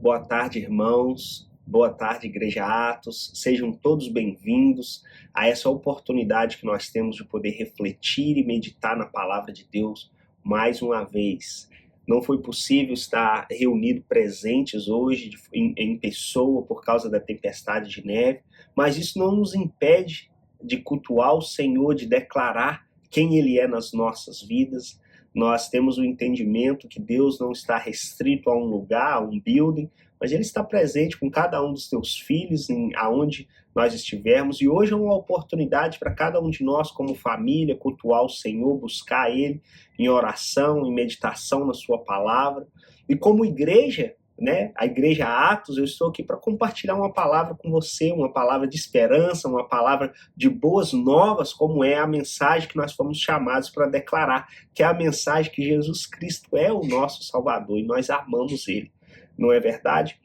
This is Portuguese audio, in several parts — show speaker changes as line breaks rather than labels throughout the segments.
Boa tarde, irmãos. Boa tarde, Igreja Atos. Sejam todos bem-vindos a essa oportunidade que nós temos de poder refletir e meditar na palavra de Deus mais uma vez. Não foi possível estar reunido presentes hoje em pessoa por causa da tempestade de neve, mas isso não nos impede de cultuar o Senhor, de declarar quem Ele é nas nossas vidas. Nós temos o entendimento que Deus não está restrito a um lugar, a um building, mas Ele está presente com cada um dos teus filhos, aonde nós estivermos. E hoje é uma oportunidade para cada um de nós, como família, cultuar o Senhor, buscar Ele em oração, em meditação na Sua palavra. E como igreja, né, a Igreja Atos, eu estou aqui para compartilhar uma palavra com você, uma palavra de esperança, uma palavra de boas novas, como é a mensagem que nós fomos chamados para declarar, que é a mensagem que Jesus Cristo é o nosso Salvador e nós amamos Ele, não é verdade?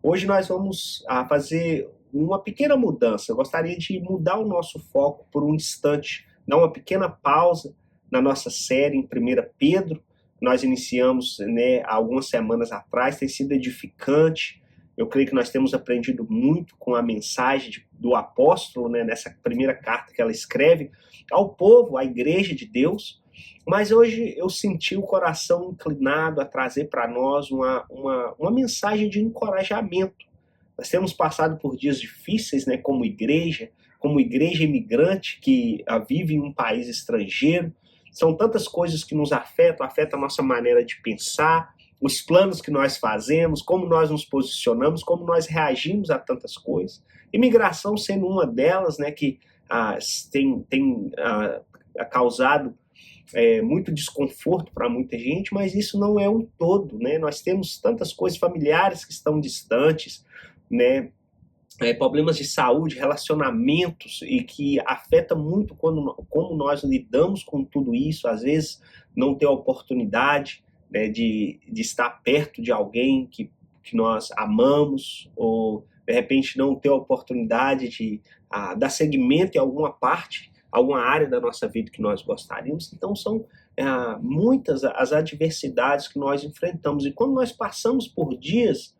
Hoje nós vamos fazer uma pequena mudança. Eu gostaria de mudar o nosso foco por um instante, dar uma pequena pausa na nossa série em 1 Pedro. Nós iniciamos, né, há algumas semanas atrás, tem sido edificante. Eu creio que nós temos aprendido muito com a mensagem do apóstolo, né, nessa primeira carta que ela escreve ao povo, à igreja de Deus. Mas hoje eu senti o coração inclinado a trazer para nós uma mensagem de encorajamento. Nós temos passado por dias difíceis, né, como igreja imigrante que vive em um país estrangeiro. São tantas coisas que nos afetam a nossa maneira de pensar, os planos que nós fazemos, como nós nos posicionamos, como nós reagimos a tantas coisas. Imigração sendo uma delas, né, que tem causado muito desconforto para muita gente, mas isso não é um todo, né? Nós temos tantas coisas familiares que estão distantes, né? Problemas de saúde, relacionamentos, e que afeta muito como nós lidamos com tudo isso. Às vezes não ter a oportunidade, né, de estar perto de alguém que nós amamos, ou de repente não ter a oportunidade de dar seguimento em alguma parte, alguma área da nossa vida que nós gostaríamos. Então são muitas as adversidades que nós enfrentamos, e quando nós passamos por dias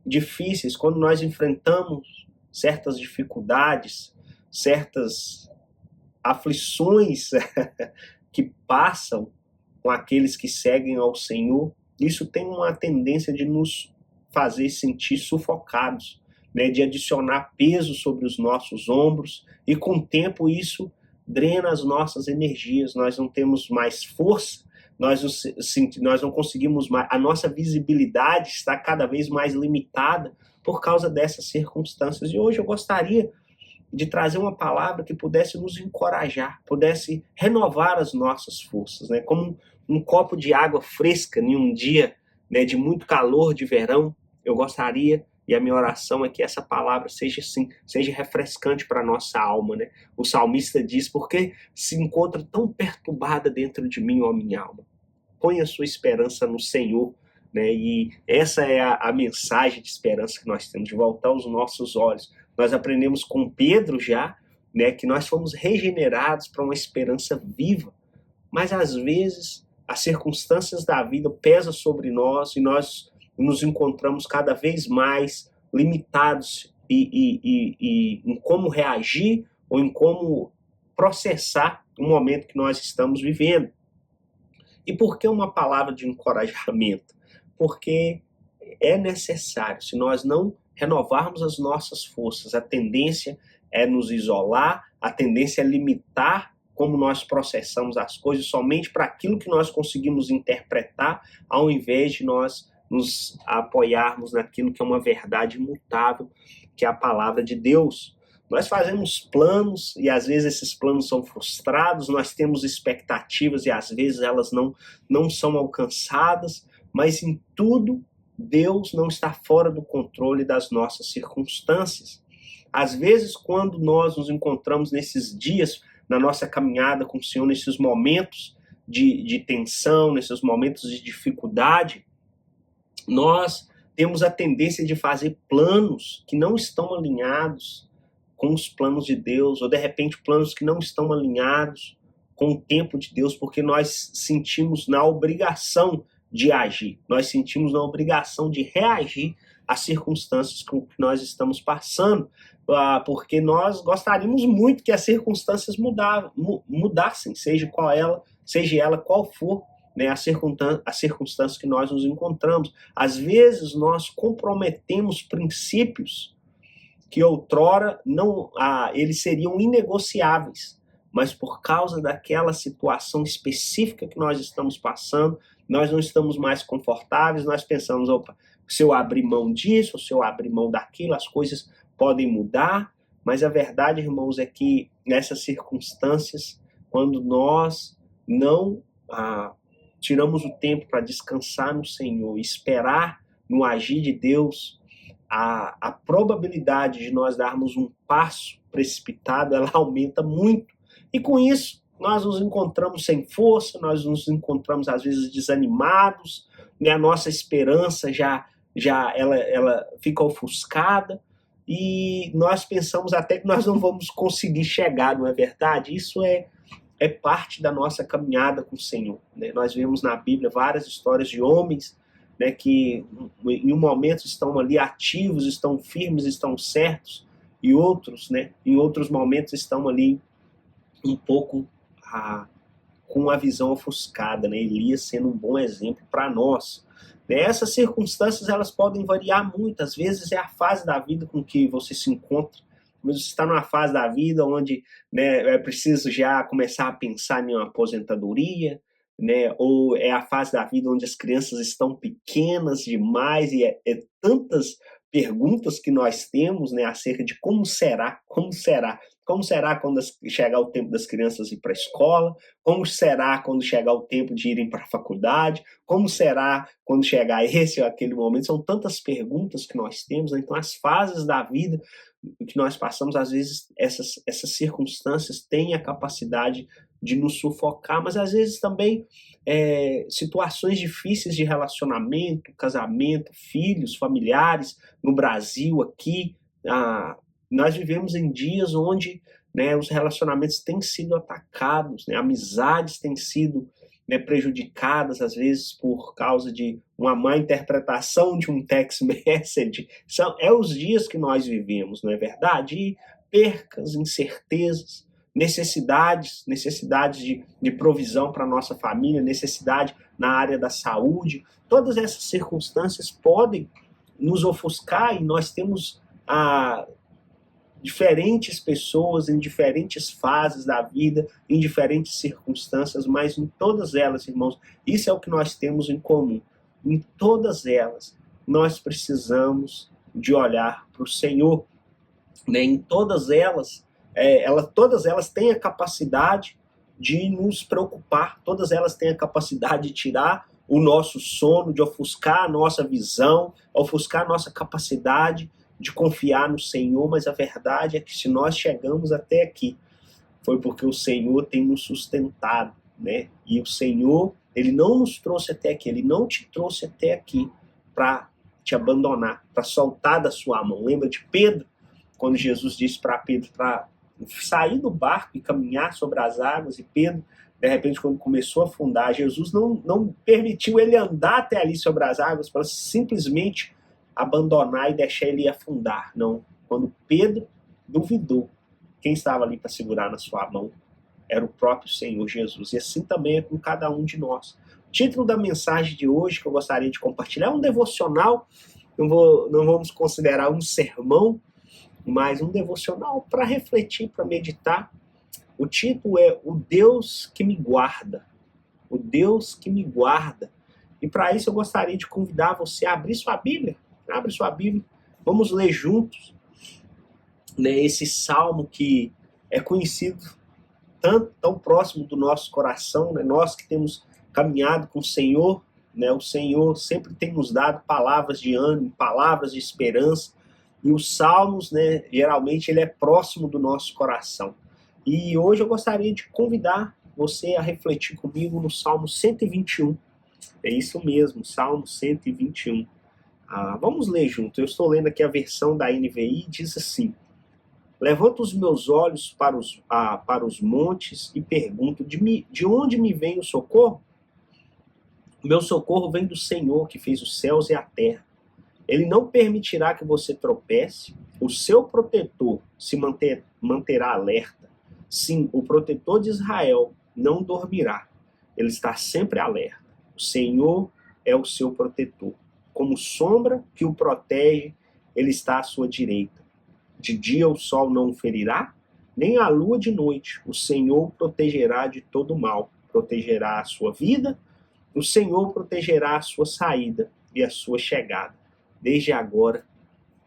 difíceis, quando nós enfrentamos certas dificuldades, certas aflições que passam com aqueles que seguem ao Senhor, isso tem uma tendência de nos fazer sentir sufocados, né, de adicionar peso sobre os nossos ombros, e com o tempo isso drena as nossas energias, nós não temos mais força, nós não conseguimos mais, a nossa visibilidade está cada vez mais limitada por causa dessas circunstâncias. E hoje eu gostaria de trazer uma palavra que pudesse nos encorajar, pudesse renovar as nossas forças, né? Como um copo de água fresca em um dia, né, de muito calor de verão. Eu gostaria, e a minha oração é que essa palavra seja assim, seja refrescante para a nossa alma, né? O salmista diz: porque se encontra tão perturbada dentro de mim, ó minha alma? Põe a sua esperança no Senhor, né? E essa é a mensagem de esperança que nós temos, de voltar os nossos olhos. Nós aprendemos com Pedro já, né, que nós fomos regenerados para uma esperança viva, mas às vezes as circunstâncias da vida pesam sobre nós e nós nos encontramos cada vez mais limitados em como reagir ou em como processar o momento que nós estamos vivendo. E por que uma palavra de encorajamento? Porque é necessário, se nós não renovarmos as nossas forças, a tendência é nos isolar, a tendência é limitar como nós processamos as coisas somente para aquilo que nós conseguimos interpretar, ao invés de nós nos apoiarmos naquilo que é uma verdade imutável, que é a palavra de Deus. Nós fazemos planos e às vezes esses planos são frustrados, nós temos expectativas e às vezes elas não são alcançadas, mas em tudo Deus não está fora do controle das nossas circunstâncias. Às vezes, quando nós nos encontramos nesses dias, na nossa caminhada com o Senhor, nesses momentos de tensão, nesses momentos de dificuldade, nós temos a tendência de fazer planos que não estão alinhados com os planos de Deus, ou de repente planos que não estão alinhados com o tempo de Deus, porque nós sentimos na obrigação de agir. Nós sentimos a obrigação de reagir às circunstâncias com que nós estamos passando, porque nós gostaríamos muito que as circunstâncias mudassem, seja ela qual for, né, a circunstância que nós nos encontramos. Às vezes nós comprometemos princípios que outrora eles seriam inegociáveis, mas por causa daquela situação específica que nós estamos passando, nós não estamos mais confortáveis, nós pensamos, opa, se eu abrir mão disso, se eu abrir mão daquilo, as coisas podem mudar, mas a verdade, irmãos, é que nessas circunstâncias, quando nós não tiramos o tempo para descansar no Senhor, esperar no agir de Deus, a probabilidade de nós darmos um passo precipitado, ela aumenta muito. E com isso, nós nos encontramos sem força, nós nos encontramos às vezes desanimados, né? A nossa esperança ela fica ofuscada, e nós pensamos até que nós não vamos conseguir chegar, não é verdade? Isso é parte da nossa caminhada com o Senhor, né? Nós vemos na Bíblia várias histórias de homens, né, que em um momento estão ali ativos, estão firmes, estão certos, e outros, né, em outros momentos estão ali um pouco com a visão ofuscada, né? Elias sendo um bom exemplo para nós. Essas circunstâncias elas podem variar muito, às vezes é a fase da vida com que você se encontra. Você está numa fase da vida onde, né, é preciso já começar a pensar em uma aposentadoria, né, ou é a fase da vida onde as crianças estão pequenas demais e é tantas perguntas que nós temos, né, acerca de como será quando chegar o tempo das crianças ir para a escola, como será quando chegar o tempo de irem para a faculdade, como será quando chegar esse ou aquele momento. São tantas perguntas que nós temos, né? Então as fases da vida que nós passamos, às vezes essas circunstâncias têm a capacidade de nos sufocar, mas às vezes também situações difíceis de relacionamento, casamento, filhos, familiares, no Brasil, aqui, nós vivemos em dias onde, né, os relacionamentos têm sido atacados, né, amizades têm sido, né, prejudicadas, às vezes por causa de uma má interpretação de um text message. É os dias que nós vivemos, não é verdade? E percas, incertezas, necessidades de provisão para a nossa família, necessidade na área da saúde. Todas essas circunstâncias podem nos ofuscar, e nós temos diferentes pessoas em diferentes fases da vida, em diferentes circunstâncias, mas em todas elas, irmãos, isso é o que nós temos em comum. Em todas elas, nós precisamos de olhar para o Senhor, né? Em todas elas, todas elas têm a capacidade de nos preocupar, todas elas têm a capacidade de tirar o nosso sono, de ofuscar a nossa visão, ofuscar a nossa capacidade de confiar no Senhor, mas a verdade é que se nós chegamos até aqui, foi porque o Senhor tem nos sustentado, né? E o Senhor, Ele não nos trouxe até aqui, Ele não te trouxe até aqui para te abandonar, para soltar da sua mão. Lembra de Pedro? Quando Jesus disse para Pedro para sair do barco e caminhar sobre as águas, e Pedro, de repente, quando começou a afundar, Jesus não permitiu ele andar até ali sobre as águas para simplesmente abandonar e deixar ele afundar. Não. Quando Pedro duvidou, quem estava ali para segurar na sua mão era o próprio Senhor Jesus. E assim também é com cada um de nós. O título da mensagem de hoje que eu gostaria de compartilhar é um devocional. Não vamos considerar um sermão, mas um devocional para refletir, para meditar. O título é O Deus que me guarda. O Deus que me guarda. E para isso eu gostaria de convidar você a abrir sua Bíblia. Abre sua Bíblia. Vamos ler juntos, né, esse salmo que é conhecido tão próximo do nosso coração, né? Nós que temos caminhado com o Senhor, né? O Senhor sempre tem nos dado palavras de ânimo, palavras de esperança. E os salmos, né, geralmente ele é próximo do nosso coração. E hoje eu gostaria de convidar você a refletir comigo no Salmo 121. É isso mesmo, Salmo 121. Vamos ler junto. Eu estou lendo aqui a versão da NVI, diz assim: levanto os meus olhos para os montes e pergunto, de onde me vem o socorro? O meu socorro vem do Senhor, que fez os céus e a terra. Ele não permitirá que você tropece. O seu protetor manterá alerta. Sim, o protetor de Israel não dormirá. Ele está sempre alerta. O Senhor é o seu protetor. Como sombra que o protege, ele está à sua direita. De dia o sol não o ferirá, nem a lua de noite. O Senhor o protegerá de todo mal. Protegerá a sua vida. O Senhor protegerá a sua saída e a sua chegada, desde agora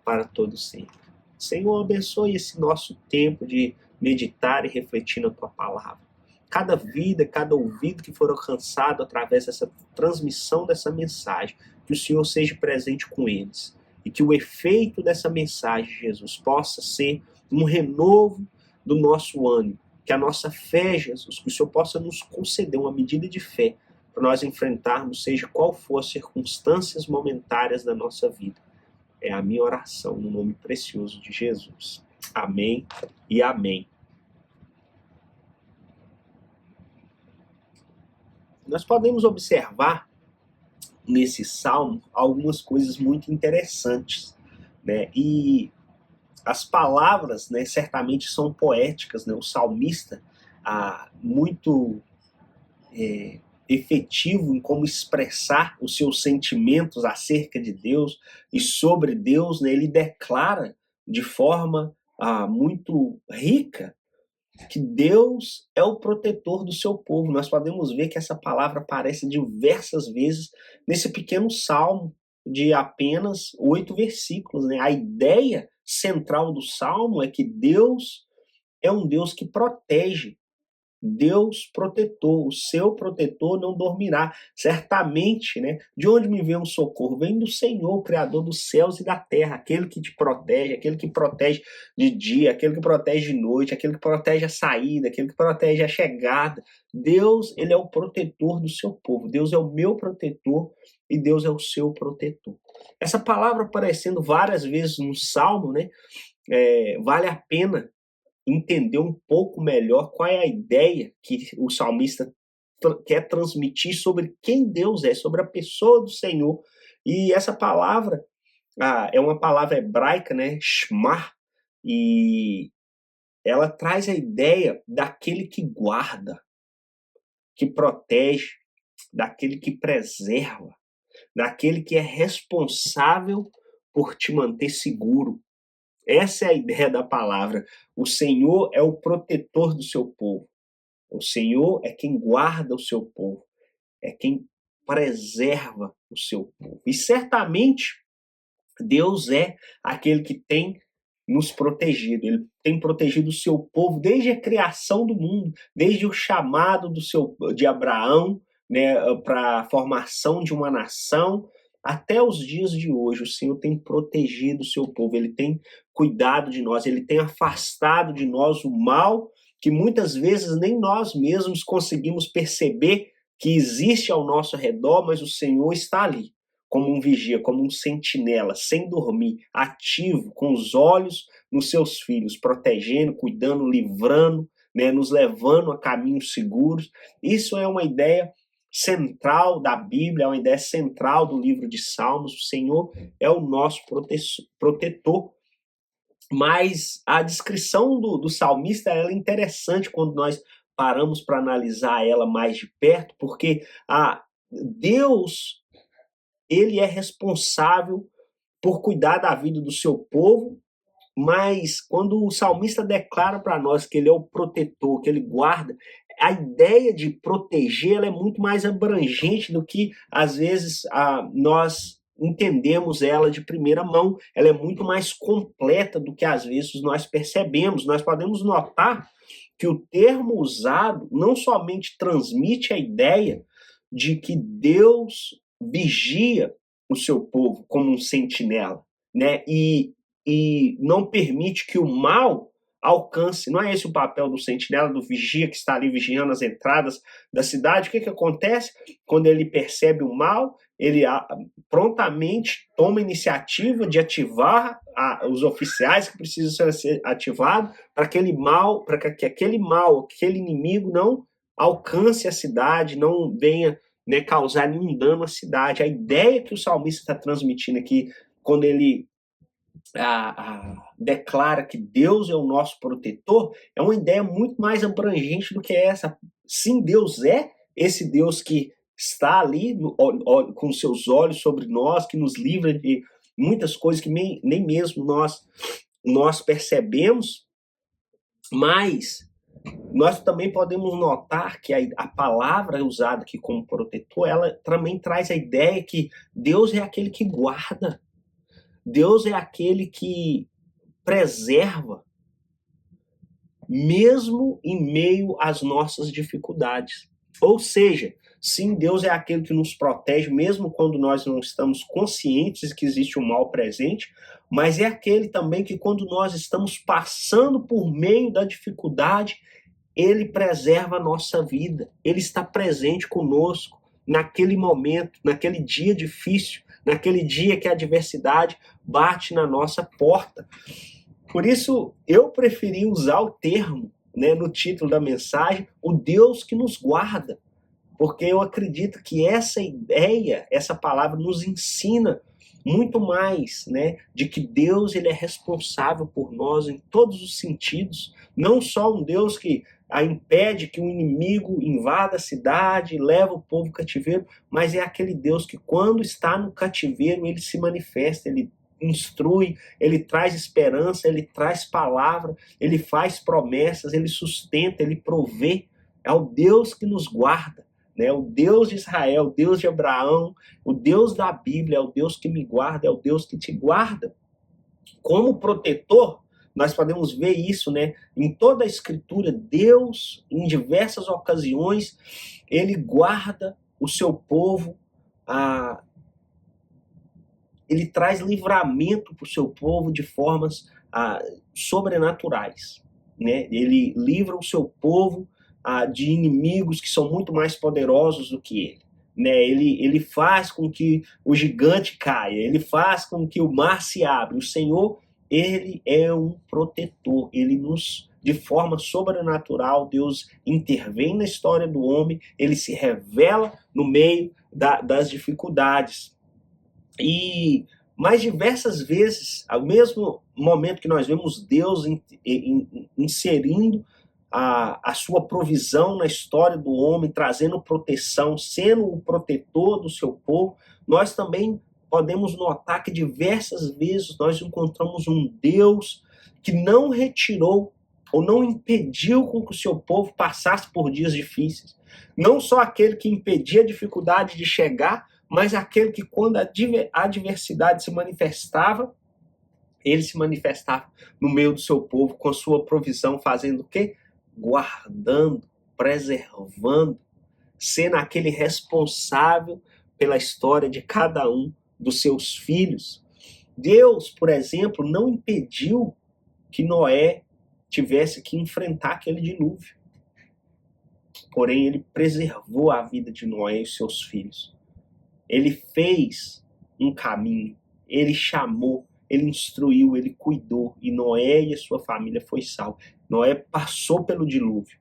para todo sempre. Senhor, abençoe esse nosso tempo de meditar e refletir na tua palavra. Cada vida, cada ouvido que for alcançado através dessa transmissão dessa mensagem, que o Senhor seja presente com eles. E que o efeito dessa mensagem, Jesus, possa ser um renovo do nosso ânimo. Que a nossa fé, Jesus, que o Senhor possa nos conceder uma medida de fé para nós enfrentarmos, seja qual for as circunstâncias momentárias da nossa vida. É a minha oração no nome precioso de Jesus. Amém e amém. Nós podemos observar nesse salmo algumas coisas muito interessantes, né? E as palavras, né, certamente são poéticas, né? O salmista, muito efetivo em como expressar os seus sentimentos acerca de Deus e sobre Deus, né? Ele declara de forma muito rica que Deus é o protetor do seu povo. Nós podemos ver que essa palavra aparece diversas vezes nesse pequeno salmo de apenas 8 versículos, né? A ideia central do salmo é que Deus é um Deus que protege. Deus protetor, o seu protetor não dormirá. Certamente, né? De onde me vem um socorro? Vem do Senhor, o Criador dos céus e da terra, aquele que te protege, aquele que protege de dia, aquele que protege de noite, aquele que protege a saída, aquele que protege a chegada. Deus, ele é o protetor do seu povo. Deus é o meu protetor e Deus é o seu protetor. Essa palavra aparecendo várias vezes no Salmo, né? Vale a pena entender um pouco melhor qual é a ideia que o salmista quer transmitir sobre quem Deus é, sobre a pessoa do Senhor. E essa palavra é uma palavra hebraica, né, shma, e ela traz a ideia daquele que guarda, que protege, daquele que preserva, daquele que é responsável por te manter seguro. Essa é a ideia da palavra. O Senhor é o protetor do seu povo. O Senhor é quem guarda o seu povo. É quem preserva o seu povo. E certamente Deus é aquele que tem nos protegido. Ele tem protegido o seu povo desde a criação do mundo, desde o chamado de Abraão, né, para a formação de uma nação, até os dias de hoje. O Senhor tem protegido o seu povo, ele tem cuidado de nós, ele tem afastado de nós o mal que muitas vezes nem nós mesmos conseguimos perceber que existe ao nosso redor, mas o Senhor está ali, como um vigia, como um sentinela, sem dormir, ativo, com os olhos nos seus filhos, protegendo, cuidando, livrando, né, nos levando a caminhos seguros. Isso é uma ideia central da Bíblia, é uma ideia central do livro de Salmos. O Senhor é o nosso protetor. Mas a descrição do salmista ela é interessante quando nós paramos para analisar ela mais de perto, porque Deus, ele é responsável por cuidar da vida do seu povo, mas quando o salmista declara para nós que ele é o protetor, que ele guarda, a ideia de proteger ela é muito mais abrangente do que, às vezes, nós entendemos ela de primeira mão. Ela é muito mais completa do que, às vezes, nós percebemos. Nós podemos notar que o termo usado não somente transmite a ideia de que Deus vigia o seu povo como um sentinela, né? E não permite que o mal alcance. Não é esse o papel do sentinela, do vigia que está ali vigiando as entradas da cidade? O que acontece? Quando ele percebe o mal, ele prontamente toma iniciativa de ativar os oficiais que precisam ser ativados para que aquele mal, aquele inimigo não alcance a cidade, não venha né, causar nenhum dano à cidade. A ideia que o salmista está transmitindo aqui, quando ele declara que Deus é o nosso protetor, é uma ideia muito mais abrangente do que essa. Sim, Deus é esse Deus que está ali com seus olhos sobre nós, que nos livra de muitas coisas que nem mesmo nós percebemos, mas nós também podemos notar que a palavra usada aqui como protetor, ela também traz a ideia que Deus é aquele que guarda, Deus é aquele que preserva, mesmo em meio às nossas dificuldades. Ou seja, sim, Deus é aquele que nos protege, mesmo quando nós não estamos conscientes que existe um mal presente, mas é aquele também que, quando nós estamos passando por meio da dificuldade, ele preserva a nossa vida, ele está presente conosco naquele momento, naquele dia difícil, naquele dia que a adversidade bate na nossa porta. Por isso, eu preferi usar o termo, né, no título da mensagem, o Deus que nos guarda, porque eu acredito que essa ideia, essa palavra nos ensina muito mais, né, de que Deus ele é responsável por nós em todos os sentidos, não só um Deus que impede que o inimigo invada a cidade, leva o povo cativeiro, mas é aquele Deus que, quando está no cativeiro, ele se manifesta, ele instrui, ele traz esperança, ele traz palavra, ele faz promessas, ele sustenta, ele provê. É o Deus que nos guarda, né? O Deus de Israel, o Deus de Abraão, o Deus da Bíblia, é o Deus que me guarda, é o Deus que te guarda. Como protetor, nós podemos ver isso, né? Em toda a Escritura, Deus, em diversas ocasiões, ele guarda o seu povo, ele traz livramento para o seu povo de formas sobrenaturais, né? Ele livra o seu povo de inimigos que são muito mais poderosos do que ele. Né? Ele faz com que o gigante caia, ele faz com que o mar se abra. O Senhor, ele é um protetor, ele nos, de forma sobrenatural, Deus intervém na história do homem, ele se revela no meio das dificuldades. E mais diversas vezes, ao mesmo momento que nós vemos Deus inserindo a sua provisão na história do homem, trazendo proteção, sendo o protetor do seu povo, nós também podemos notar que diversas vezes nós encontramos um Deus que não retirou ou não impediu com que o seu povo passasse por dias difíceis. Não só aquele que impedia a dificuldade de chegar, mas aquele que, quando a adversidade se manifestava, ele se manifestava no meio do seu povo com a sua provisão, fazendo o quê? Guardando, preservando, sendo aquele responsável pela história de cada um dos seus filhos. Deus, por exemplo, não impediu que Noé tivesse que enfrentar aquele dilúvio. Porém, ele preservou a vida de Noé e seus filhos. Ele fez um caminho, ele chamou, ele instruiu, ele cuidou, e Noé e a sua família foi salvo. Noé passou pelo dilúvio,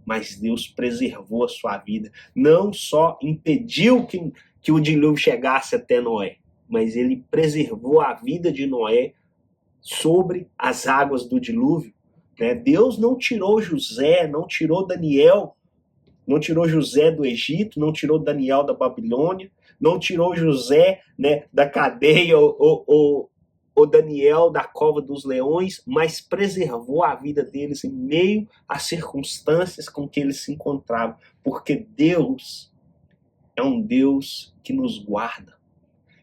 mas Deus preservou a sua vida. Não só impediu que o dilúvio chegasse até Noé, mas ele preservou a vida de Noé sobre as águas do dilúvio. Né? Deus não tirou José, não tirou Daniel, não tirou José do Egito, não tirou Daniel da Babilônia, não tirou José, né, da cadeia ou Daniel da cova dos leões, mas preservou a vida deles em meio às circunstâncias com que eles se encontravam, porque Deus é um Deus que nos guarda,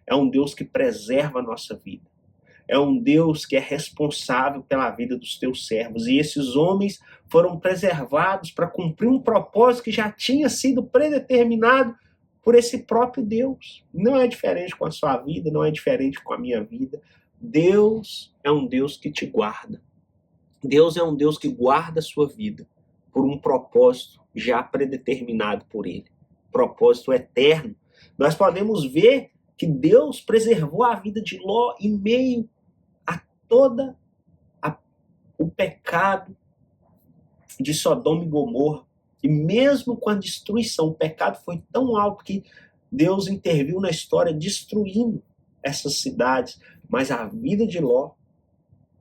é um Deus que preserva a nossa vida, é um Deus que é responsável pela vida dos teus servos, e esses homens foram preservados para cumprir um propósito que já tinha sido predeterminado por esse próprio Deus. Não é diferente com a sua vida, não é diferente com a minha vida. Deus é um Deus que te guarda. Deus é um Deus que guarda a sua vida por um propósito já predeterminado por ele. Propósito eterno. Nós podemos ver que Deus preservou a vida de Ló em meio a todo o pecado de Sodoma e Gomorra. E mesmo com a destruição, o pecado foi tão alto que Deus interviu na história destruindo essas cidades. Mas a vida de Ló,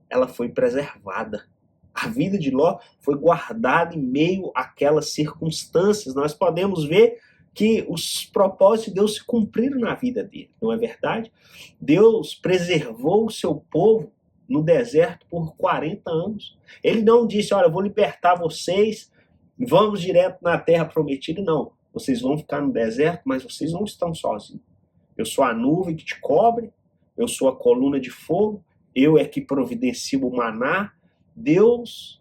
ela foi preservada. A vida de Ló foi guardada em meio àquelas circunstâncias. Nós podemos ver que os propósitos de Deus se cumpriram na vida dele, não é verdade? Deus preservou o seu povo no deserto por 40 anos. Ele não disse, olha, eu vou libertar vocês, vamos direto na terra prometida. Não, vocês vão ficar no deserto, mas vocês não estão sozinhos. Eu sou a nuvem que te cobre, eu sou a coluna de fogo, eu é que providencio o maná. Deus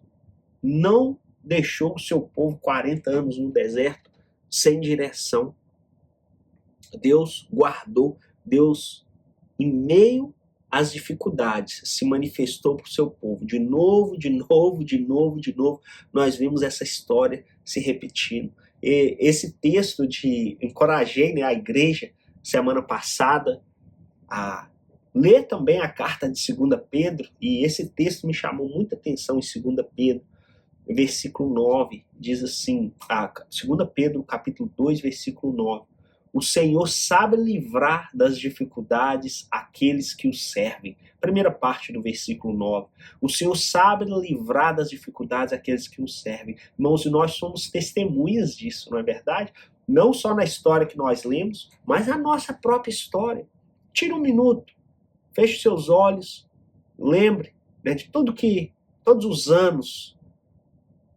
não deixou o seu povo 40 anos no deserto sem direção. Deus guardou, Deus, em meio às dificuldades, se manifestou para o seu povo. De novo, nós vimos essa história se repetindo. E esse texto encorajei, né, a igreja semana passada a ler também a carta de 2 Pedro, e esse texto me chamou muita atenção em 2 Pedro, versículo 9, diz assim, 2 Pedro, capítulo 2, versículo 9, o Senhor sabe livrar das dificuldades aqueles que o servem. Primeira parte do versículo 9. O Senhor sabe livrar das dificuldades aqueles que o servem. Irmãos, nós somos testemunhas disso, não é verdade? Não só na história que nós lemos, mas na nossa própria história. Tire um minuto, feche seus olhos, lembre, né, de todos os anos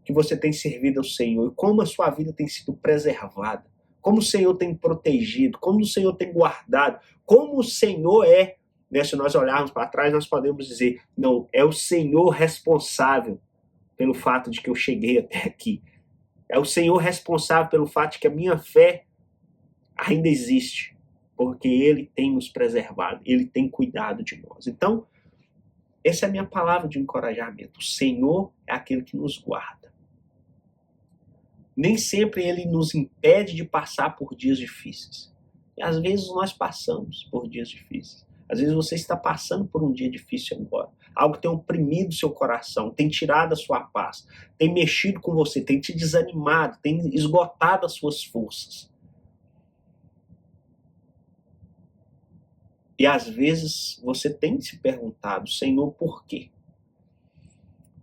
que você tem servido ao Senhor e como a sua vida tem sido preservada, como o Senhor tem protegido, como o Senhor tem guardado, como o Senhor é, né, se nós olharmos para trás, nós podemos dizer, não, é o Senhor responsável pelo fato de que eu cheguei até aqui. É o Senhor responsável pelo fato de que a minha fé ainda existe, porque Ele tem nos preservado, Ele tem cuidado de nós. Então, essa é a minha palavra de encorajamento. O Senhor é aquele que nos guarda. Nem sempre Ele nos impede de passar por dias difíceis. E às vezes nós passamos por dias difíceis. Às vezes você está passando por um dia difícil agora. Algo tem oprimido seu coração, tem tirado a sua paz, tem mexido com você, tem te desanimado, tem esgotado as suas forças. E às vezes você tem se perguntado, Senhor, por quê?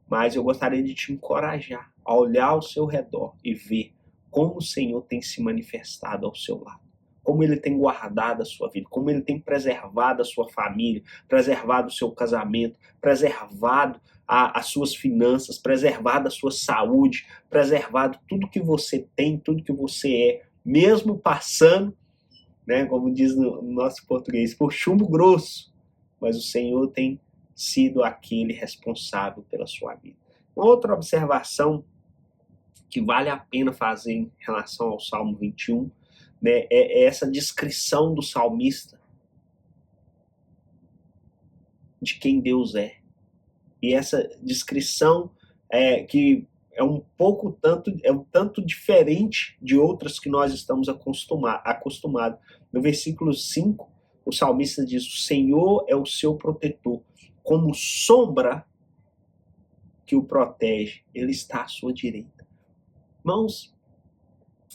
Mas eu gostaria de te encorajar a olhar ao seu redor e ver como o Senhor tem se manifestado ao seu lado. Como Ele tem guardado a sua vida, como Ele tem preservado a sua família, preservado o seu casamento, preservado as suas finanças, preservado a sua saúde, preservado tudo que você tem, tudo que você é, mesmo passando, né, como diz no nosso português, por chumbo grosso, mas o Senhor tem sido aquele responsável pela sua vida. Uma outra observação que vale a pena fazer em relação ao Salmo 21, né, é essa descrição do salmista de quem Deus é. E essa descrição que é um tanto diferente de outras que nós estamos acostumados. No versículo 5, o salmista diz, o Senhor é o seu protetor, como sombra que o protege, Ele está à sua direita. Irmãos,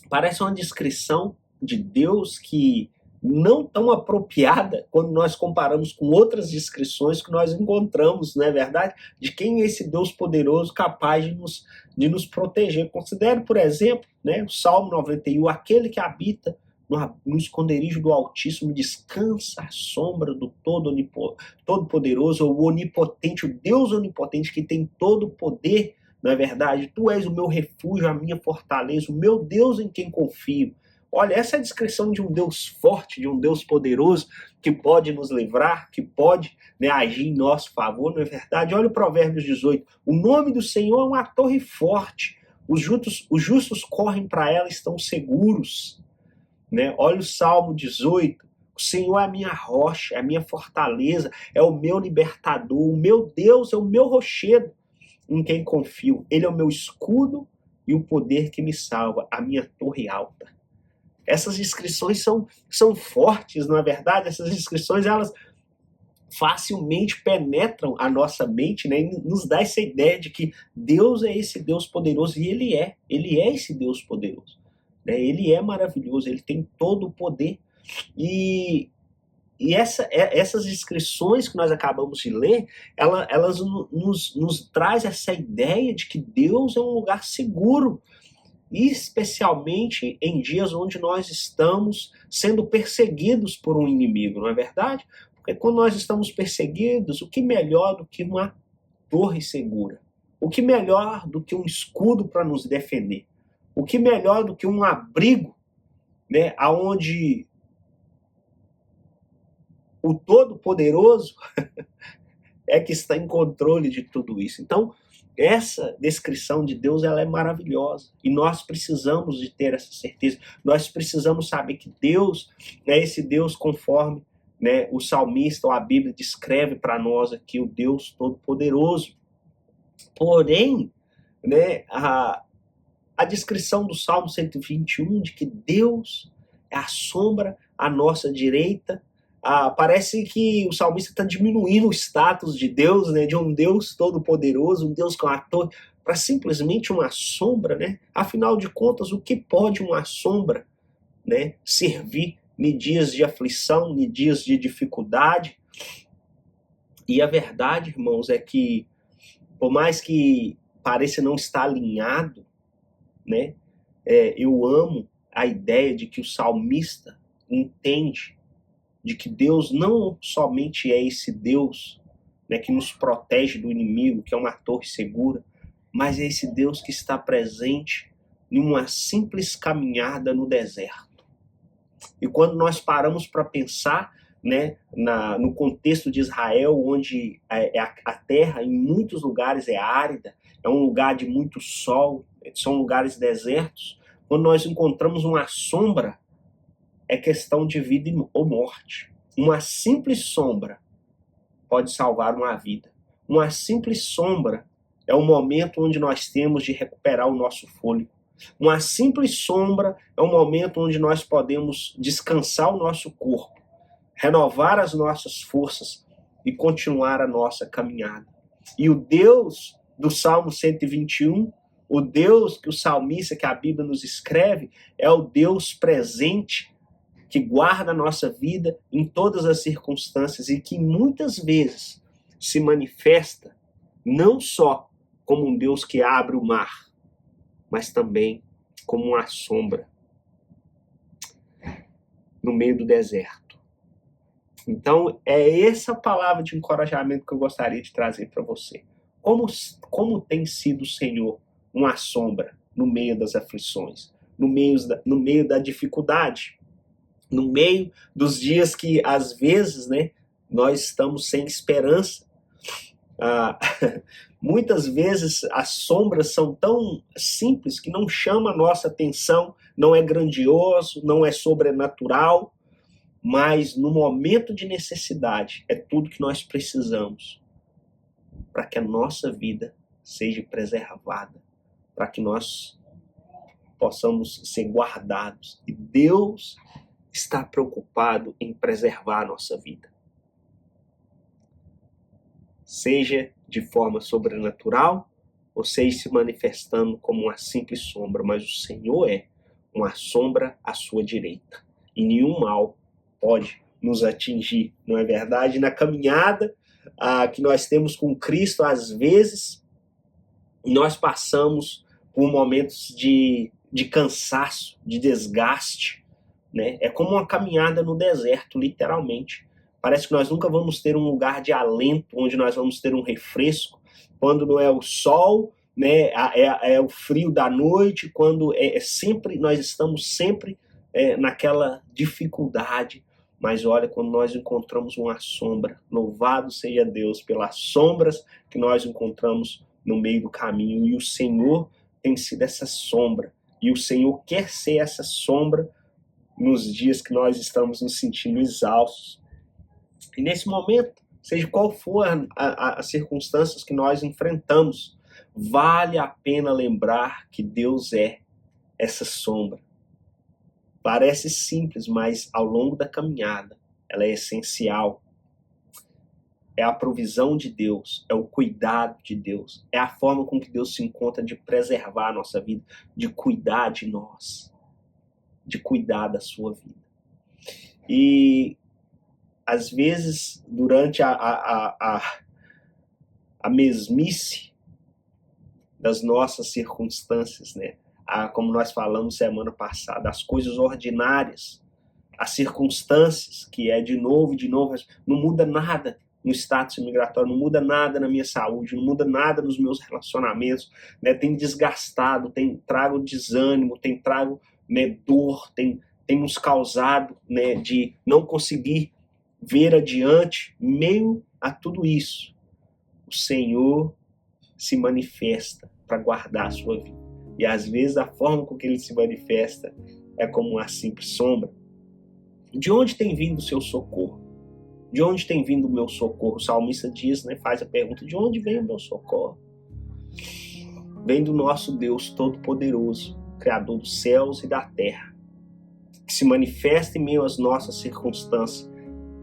parece uma descrição de Deus que não tão apropriada quando nós comparamos com outras descrições que nós encontramos, não é verdade? De quem é esse Deus poderoso capaz de nos proteger. Considere, por exemplo, né, o Salmo 91, aquele que habita no esconderijo do Altíssimo, descansa à sombra do Todo-Poderoso, ou Onipotente, o Deus Onipotente que tem todo o poder, não é verdade? Tu és o meu refúgio, a minha fortaleza, o meu Deus em quem confio. Olha, essa é a descrição de um Deus forte, de um Deus poderoso, que pode nos livrar, que pode, né, agir em nosso favor, não é verdade? Olha o Provérbios 18. O nome do Senhor é uma torre forte. Os justos correm para ela e estão seguros. Né? Olha o Salmo 18. O Senhor é a minha rocha, é a minha fortaleza, é o meu libertador. O meu Deus é o meu rochedo em quem confio. Ele é o meu escudo e o poder que me salva, a minha torre alta. Essas descrições são fortes, não é verdade? Essas descrições, elas facilmente penetram a nossa mente, né, e nos dá essa ideia de que Deus é esse Deus poderoso, e Ele é esse Deus poderoso, né, Ele é maravilhoso, Ele tem todo o poder, e, essas descrições que nós acabamos de ler, elas nos traz essa ideia de que Deus é um lugar seguro, especialmente em dias onde nós estamos sendo perseguidos por um inimigo, não é verdade? Porque quando nós estamos perseguidos, o que melhor do que uma torre segura? O que melhor do que um escudo para nos defender? O que melhor do que um abrigo, né, aonde o Todo-Poderoso é que está em controle de tudo isso? Então, essa descrição de Deus, ela é maravilhosa, e nós precisamos de ter essa certeza. Nós precisamos saber que Deus é esse Deus conforme, né, o salmista ou a Bíblia descreve para nós aqui, o Deus Todo-Poderoso. Porém, né, a descrição do Salmo 121 de que Deus é a sombra à nossa direita, parece que o salmista está diminuindo o status de Deus, né, de um Deus todo-poderoso, um Deus com a torre, para simplesmente uma sombra, né? Afinal de contas, o que pode uma sombra, né, servir em dias de aflição, em dias de dificuldade? E a verdade, irmãos, é que, por mais que pareça não estar alinhado, né, eu amo a ideia de que o salmista entende de que Deus não somente é esse Deus, né, que nos protege do inimigo, que é uma torre segura, mas é esse Deus que está presente em uma simples caminhada no deserto. E quando nós paramos para pensar, né, no contexto de Israel, onde a terra em muitos lugares é árida, é um lugar de muito sol, são lugares desertos, quando nós encontramos uma sombra, é questão de vida ou morte. Uma simples sombra pode salvar uma vida. Uma simples sombra é o momento onde nós temos de recuperar o nosso fôlego. Uma simples sombra é o momento onde nós podemos descansar o nosso corpo, renovar as nossas forças e continuar a nossa caminhada. E o Deus do Salmo 121, o Deus que o salmista, que a Bíblia nos escreve, é o Deus presente, que guarda a nossa vida em todas as circunstâncias e que muitas vezes se manifesta não só como um Deus que abre o mar, mas também como uma sombra no meio do deserto. Então, é essa palavra de encorajamento que eu gostaria de trazer para você. Como tem sido o Senhor uma sombra no meio das aflições, no meio da dificuldade, no meio dos dias que, às vezes, né, nós estamos sem esperança. Muitas vezes as sombras são tão simples que não chama a nossa atenção, não é grandioso, não é sobrenatural, mas no momento de necessidade é tudo que nós precisamos para que a nossa vida seja preservada, para que nós possamos ser guardados. E Deus está preocupado em preservar a nossa vida. Seja de forma sobrenatural, ou seja se manifestando como uma simples sombra, mas o Senhor é uma sombra à sua direita. E nenhum mal pode nos atingir, não é verdade? Na caminhada que nós temos com Cristo, às vezes, nós passamos por momentos de cansaço, de desgaste, né? É como uma caminhada no deserto, literalmente. Parece que nós nunca vamos ter um lugar de alento, onde nós vamos ter um refresco, quando não é o sol, né? É o frio da noite, quando nós estamos sempre naquela dificuldade. Mas olha, quando nós encontramos uma sombra, louvado seja Deus pelas sombras que nós encontramos no meio do caminho, e o Senhor tem sido essa sombra, e o Senhor quer ser essa sombra nos dias que nós estamos nos sentindo exaustos. E nesse momento, seja qual for as circunstâncias que nós enfrentamos, vale a pena lembrar que Deus é essa sombra. Parece simples, mas ao longo da caminhada, ela é essencial. é a provisão de Deus, é o cuidado de Deus, é a forma com que Deus se encontra de preservar a nossa vida, de cuidar de nós, de cuidar da sua vida. E, às vezes, durante a mesmice das nossas circunstâncias, né? Como nós falamos semana passada, as coisas ordinárias, as circunstâncias, que é de novo, não muda nada no status migratório, não muda nada na minha saúde, não muda nada nos meus relacionamentos, né? Tem desgastado, tem trago desânimo, tem trago, né, dor, tem nos causado, né, de não conseguir ver adiante. Meio a tudo isso, o Senhor se manifesta para guardar a sua vida. E às vezes a forma com que ele se manifesta é como uma simples sombra. De onde tem vindo o seu socorro? De onde tem vindo o meu socorro? O salmista diz, né, faz a pergunta, de onde vem o meu socorro? Vem do nosso Deus Todo-Poderoso, Criador dos céus e da terra, que se manifesta em meio às nossas circunstâncias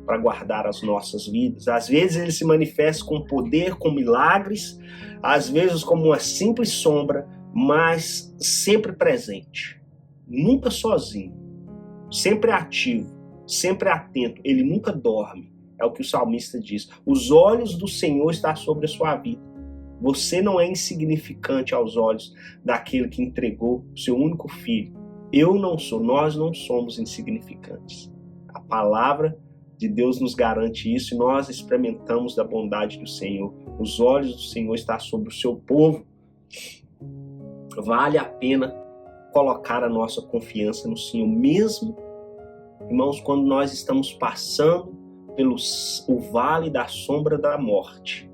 para guardar as nossas vidas. Às vezes ele se manifesta com poder, com milagres, às vezes como uma simples sombra, mas sempre presente, nunca sozinho, sempre ativo, sempre atento, ele nunca dorme. É o que o salmista diz. Os olhos do Senhor estão sobre a sua vida. Você não é insignificante aos olhos daquele que entregou o seu único filho. Eu não sou, nós não somos insignificantes. A palavra de Deus nos garante isso e nós experimentamos da bondade do Senhor. Os olhos do Senhor estão sobre o seu povo. Vale a pena colocar a nossa confiança no Senhor, mesmo, irmãos, quando nós estamos passando pelo o vale da sombra da morte.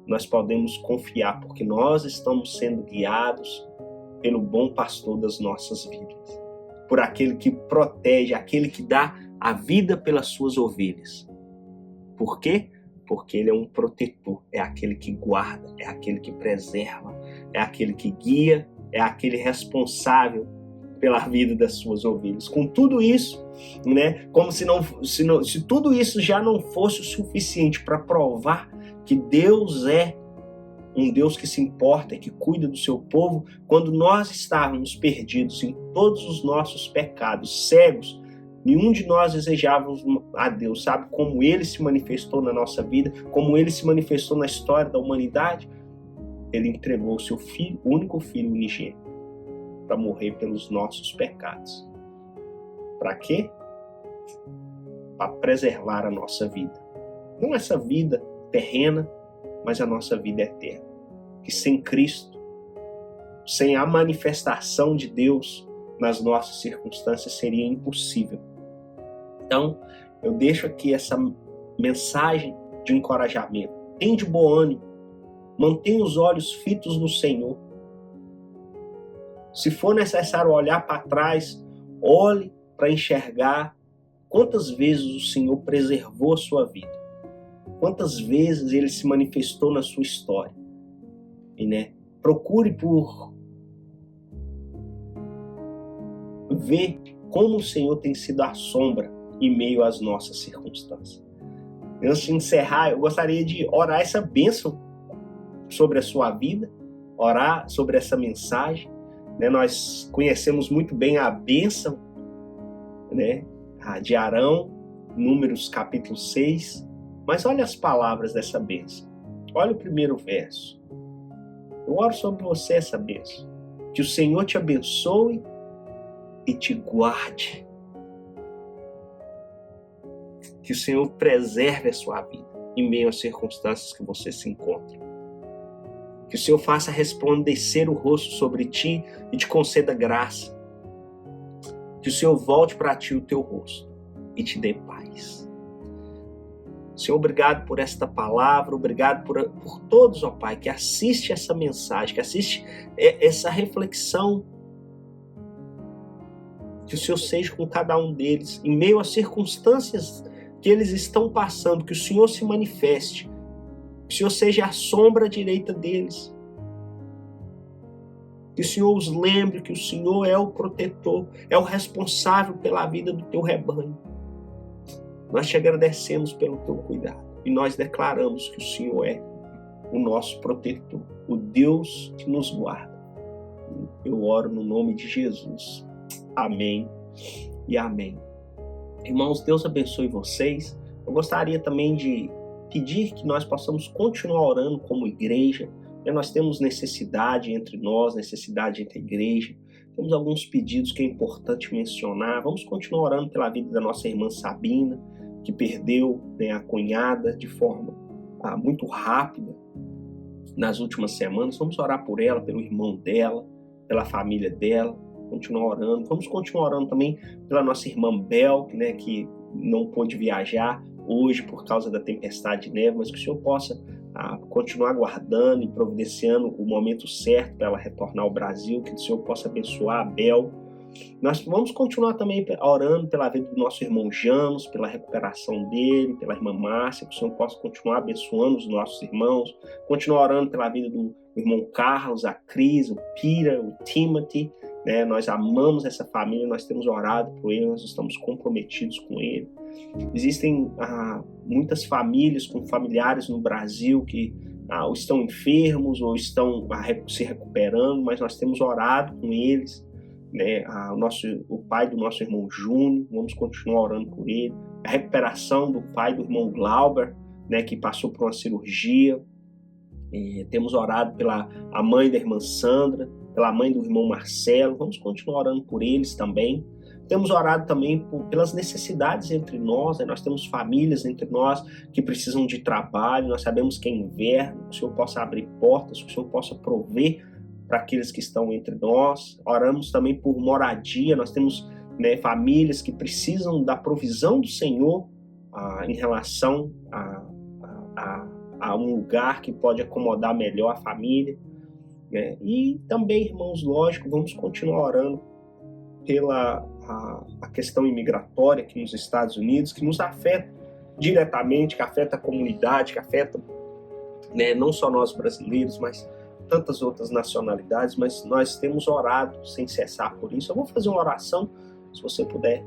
Nós podemos confiar, porque nós estamos sendo guiados pelo bom pastor das nossas vidas, por aquele que protege, aquele que dá a vida pelas suas ovelhas. Por quê? Porque ele é um protetor, é aquele que guarda, é aquele que preserva, é aquele que guia, é aquele responsável pela vida das suas ovelhas. Com tudo isso, né, como se tudo isso já não fosse o suficiente para provar que Deus é um Deus que se importa e que cuida do seu povo, quando nós estávamos perdidos em todos os nossos pecados, cegos, nenhum de nós desejávamos a Deus, sabe? Como Ele se manifestou na nossa vida, como Ele se manifestou na história da humanidade. Ele entregou o seu filho, o único filho unigênito, para morrer pelos nossos pecados. Para quê? Para preservar a nossa vida. Não essa vida terrena, mas a nossa vida eterna. Que sem Cristo, sem a manifestação de Deus nas nossas circunstâncias, seria impossível. Então, eu deixo aqui essa mensagem de encorajamento. Tenha de bom ânimo. Mantenha os olhos fitos no Senhor. Se for necessário olhar para trás, olhe para enxergar quantas vezes o Senhor preservou a sua vida. Quantas vezes Ele se manifestou na sua história. E, né, procure por ver como o Senhor tem sido a sombra em meio às nossas circunstâncias. Antes de encerrar, eu gostaria de orar essa bênção sobre a sua vida, orar sobre essa mensagem. Né? Nós conhecemos muito bem a bênção, né, de Arão, Números capítulo 6, mas olha as palavras dessa bênção. Olha o primeiro verso. Eu oro sobre você essa bênção. Que o Senhor te abençoe e te guarde. Que o Senhor preserve a sua vida em meio às circunstâncias que você se encontra. Que o Senhor faça resplandecer o rosto sobre ti e te conceda graça. Que o Senhor volte para ti o teu rosto e te dê paz. Senhor, obrigado por esta palavra, obrigado por todos, ó Pai, que assiste essa mensagem, que assiste essa reflexão. Que o Senhor seja com cada um deles, em meio às circunstâncias que eles estão passando, que o Senhor se manifeste, que o Senhor seja a sombra direita deles, que o Senhor os lembre que o Senhor é o protetor, é o responsável pela vida do teu rebanho. Nós te agradecemos pelo teu cuidado. e nós declaramos que o Senhor é o nosso protetor, o Deus que nos guarda. Eu oro no nome de Jesus. Amém e amém. Irmãos, Deus abençoe vocês. Eu gostaria também de pedir que nós possamos continuar orando como igreja. Nós temos necessidade entre nós, necessidade entre a igreja. Temos alguns pedidos que é importante mencionar. Vamos continuar orando pela vida da nossa irmã Sabina, que perdeu, né, a cunhada de forma muito rápida nas últimas semanas. Vamos orar por ela, pelo irmão dela, pela família dela. Continuar orando. Vamos continuar orando também pela nossa irmã Bel, né, que não pôde viajar hoje por causa da tempestade de neve, mas que o Senhor possa continuar guardando e providenciando o momento certo para ela retornar ao Brasil, que o Senhor possa abençoar a Bel. Nós vamos continuar também orando pela vida do nosso irmão Janos, pela recuperação dele, pela irmã Márcia, que o Senhor possa continuar abençoando os nossos irmãos, continuar orando pela vida do irmão Carlos, a Cris, o Peter, o Timothy, né? Nós amamos essa família, nós temos orado por ele, nós estamos comprometidos com ele. Existem muitas famílias com familiares no Brasil que ou estão enfermos ou estão se recuperando, mas nós temos orado com eles, né? O pai do nosso irmão Júnior, vamos continuar orando por ele. A recuperação do pai do irmão Glauber, né, que passou por uma cirurgia. Temos orado pela a mãe da irmã Sandra, pela mãe do irmão Marcelo. Vamos continuar orando por eles também. Temos orado também pelas necessidades entre nós, né? Nós temos famílias entre nós que precisam de trabalho, nós sabemos que é inverno, que o Senhor possa abrir portas, que o Senhor possa prover para aqueles que estão entre nós. Oramos também por moradia, nós temos, né, famílias que precisam da provisão do Senhor em relação a um lugar que pode acomodar melhor a família. Né? E também, irmãos, lógico, vamos continuar orando pela a questão imigratória aqui nos Estados Unidos, que nos afeta diretamente, que afeta a comunidade, que afeta, né, não só nós brasileiros, mas tantas outras nacionalidades, mas nós temos orado sem cessar por isso. Eu vou fazer uma oração, se você puder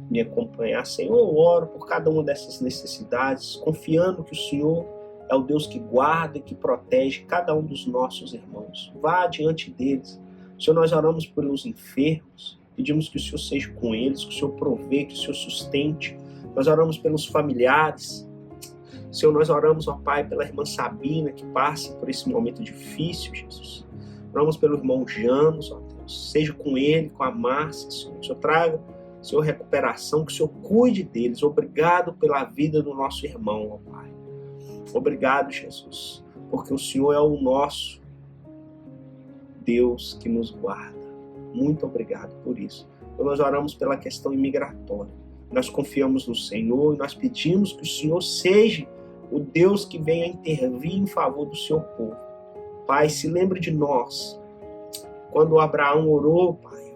me acompanhar. Senhor, eu oro por cada uma dessas necessidades, confiando que o Senhor é o Deus que guarda e que protege cada um dos nossos irmãos. Vá adiante deles. Senhor, nós oramos pelos enfermos, pedimos que o Senhor seja com eles, que o Senhor provê, que o Senhor sustente. Nós oramos pelos familiares. Senhor, nós oramos, ó Pai, pela irmã Sabina, que passa por esse momento difícil, Jesus. Oramos pelo irmão Janos, ó Deus. Seja com ele, com a Márcia, Senhor. Que o Senhor traga, Senhor, recuperação, que o Senhor cuide deles. Obrigado pela vida do nosso irmão, ó Pai. Obrigado, Jesus, porque o Senhor é o nosso Deus que nos guarda. Muito obrigado por isso. Então, nós oramos pela questão imigratória. Nós confiamos no Senhor e nós pedimos que o Senhor seja o Deus que venha intervir em favor do seu povo. Pai, se lembre de nós. Quando Abraão orou, Pai,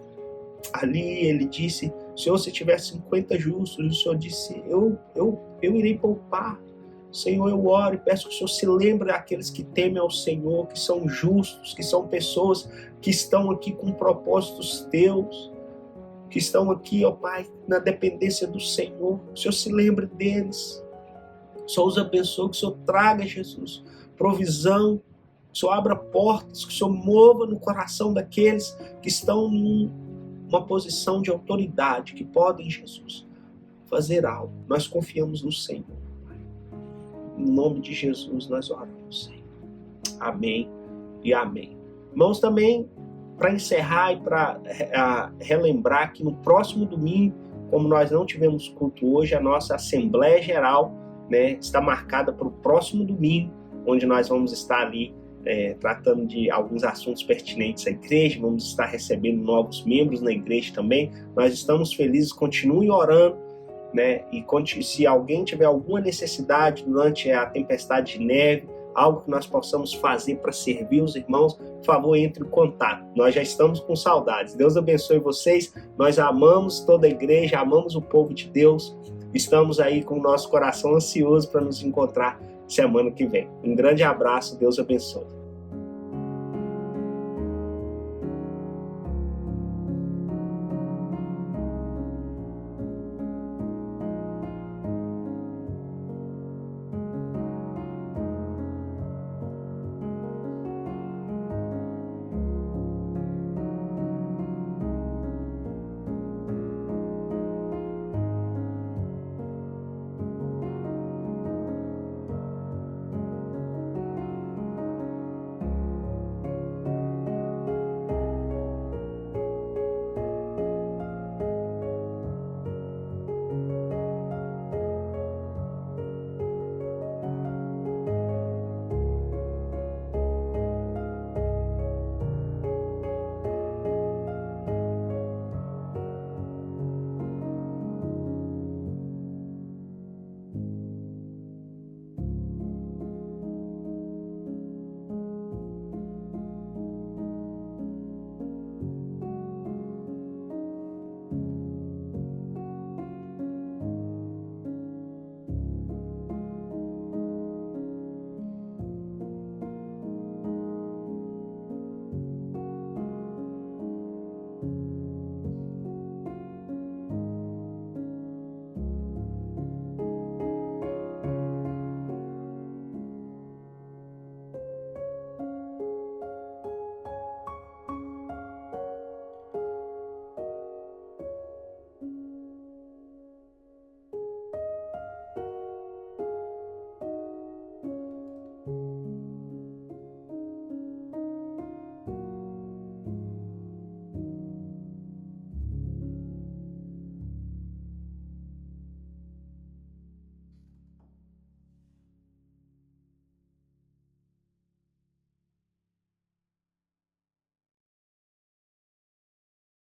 ali ele disse, Senhor, se tiver 50 justos, o Senhor disse, eu irei poupar. Senhor, eu oro e peço que o Senhor se lembre daqueles que temem ao Senhor, que são justos, que são pessoas que estão aqui com propósitos teus, que estão aqui, ó Pai, na dependência do Senhor. Que o Senhor se lembre deles. Que o Senhor os abençoe, que o Senhor traga, Jesus, provisão, que o Senhor abra portas, que o Senhor mova no coração daqueles que estão numa posição de autoridade, que podem, Jesus, fazer algo. Nós confiamos no Senhor. Em nome de Jesus nós oramos, Senhor. Amém e amém. Irmãos, também para encerrar e para relembrar que no próximo domingo, como nós não tivemos culto hoje, a nossa Assembleia Geral, né, está marcada para o próximo domingo, onde nós vamos estar ali tratando de alguns assuntos pertinentes à igreja, vamos estar recebendo novos membros na igreja também. Nós estamos felizes, continue orando, né? E se alguém tiver alguma necessidade durante a tempestade de neve, algo que nós possamos fazer para servir os irmãos, por favor, entre em contato. Nós já estamos com saudades. Deus abençoe vocês. Nós amamos toda a igreja, amamos o povo de Deus. Estamos aí com o nosso coração ansioso para nos encontrar semana que vem. Um grande abraço. Deus abençoe.